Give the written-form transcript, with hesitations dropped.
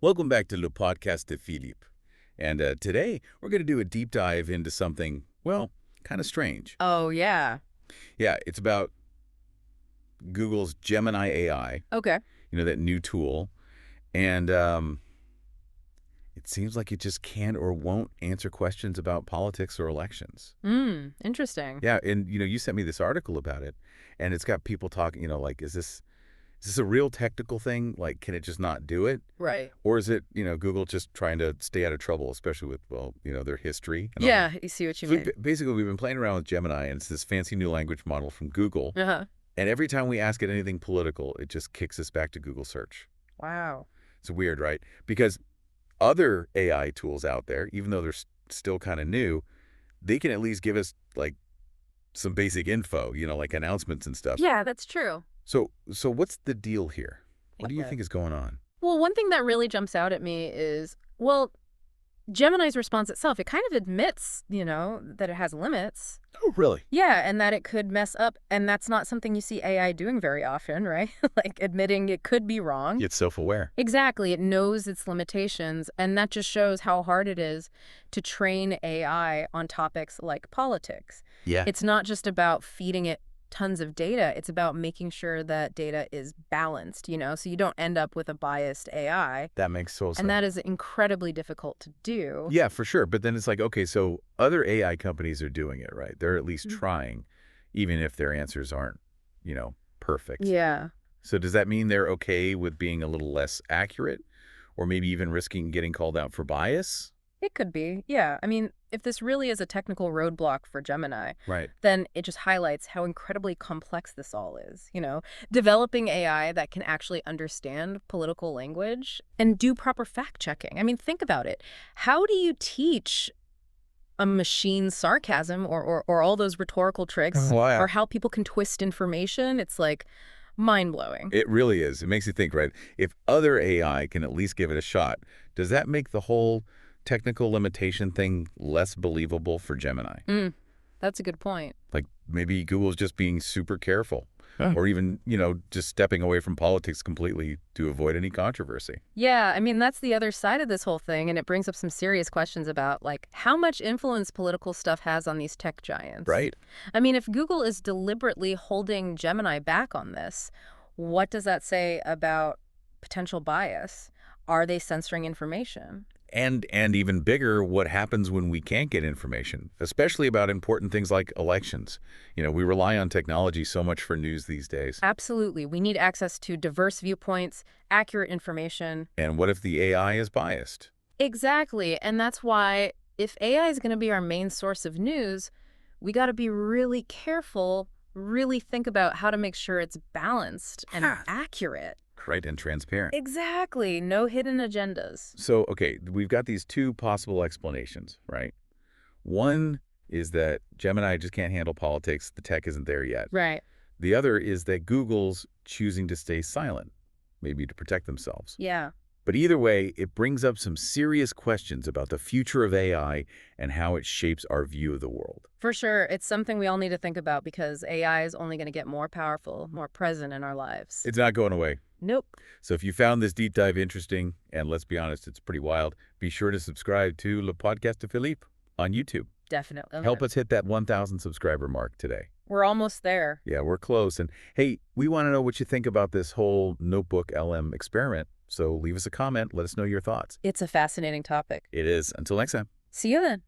Welcome back to Le Podcast de Philippe. And today we're going to do a deep dive into something, well, kind of strange. Oh, yeah. Yeah, it's about Google's Gemini AI, Okay. that new tool. And it seems like it just can't or won't answer questions about politics or elections. Interesting. Yeah, and you sent me this article about it, and it's got people talking, like, is this a real technical thing? Like, can it just not do it? Right. Or is it, Google just trying to stay out of trouble, especially with, well, their history and all Yeah, that? you see what you So mean. basically, we've been playing around with Gemini, and it's this fancy new language model from Google. Uh-huh. And every time we ask it anything political, it just kicks us back to Google search. Wow. It's weird, right? Because other AI tools out there, even though they're still kind of new, they can at least give us, like, some basic info, like announcements and stuff. Yeah, that's true. So what's the deal here? What do you Okay. think is going on? Well, one thing that really jumps out at me is, well, Gemini's response itself, it kind of admits, that it has limits. Oh, really? Yeah, and that it could mess up. And that's not something you see AI doing very often, right? Like admitting it could be wrong. It's self-aware. Exactly. It knows its limitations. And that just shows how hard it is to train AI on topics like politics. Yeah. It's not just about feeding it tons of data. It's about making sure that data is balanced, so you don't end up with a biased AI. That makes total sense. And that is incredibly difficult to do. Yeah, for sure. But then it's like, okay, so other AI companies are doing it, right? They're at least Mhm. trying, even if their answers aren't, perfect. Yeah. So does that mean they're okay with being a little less accurate, or maybe even risking getting called out for bias? It could be. Yeah. I mean, if this really is a technical roadblock for Gemini, Right. then it just highlights how incredibly complex this all is. Developing AI that can actually understand political language and do proper fact checking. I mean, think about it. How do you teach a machine sarcasm or all those rhetorical tricks Wow. or how people can twist information? It's like mind blowing. It really is. It makes you think, right? If other AI can at least give it a shot, does that make the whole technical limitation thing less believable for Gemini? That's a good point. Like maybe Google's just being super careful, or even, just stepping away from politics completely to avoid any controversy. Yeah, I mean, that's the other side of this whole thing, and it brings up some serious questions about, like, how much influence political stuff has on these tech giants. Right. I mean, if Google is deliberately holding Gemini back on this, what does that say about potential bias? Are they censoring information? And even bigger, what happens when we can't get information, especially about important things like elections? We rely on technology so much for news these days. Absolutely. We need access to diverse viewpoints, accurate information. And what if the AI is biased? Exactly. And that's why if AI is going to be our main source of news, we got to be really careful, really think about how to make sure it's balanced and accurate. Right, and transparent. Exactly. No hidden agendas. So, okay, we've got these two possible explanations, right? One is that Gemini just can't handle politics. The tech isn't there yet. Right. The other is that Google's choosing to stay silent, maybe to protect themselves. Yeah. But either way, it brings up some serious questions about the future of AI and how it shapes our view of the world. For sure. It's something we all need to think about because AI is only going to get more powerful, more present in our lives. It's not going away. Nope. So if you found this deep dive interesting, and let's be honest, it's pretty wild, be sure to subscribe to Le Podcast de Philippe on YouTube. Definitely. Help us hit that 1,000 subscriber mark today. We're almost there. Yeah, we're close. And hey, we want to know what you think about this whole Notebook LM experiment. So leave us a comment. Let us know your thoughts. It's a fascinating topic. It is. Until next time. See you then.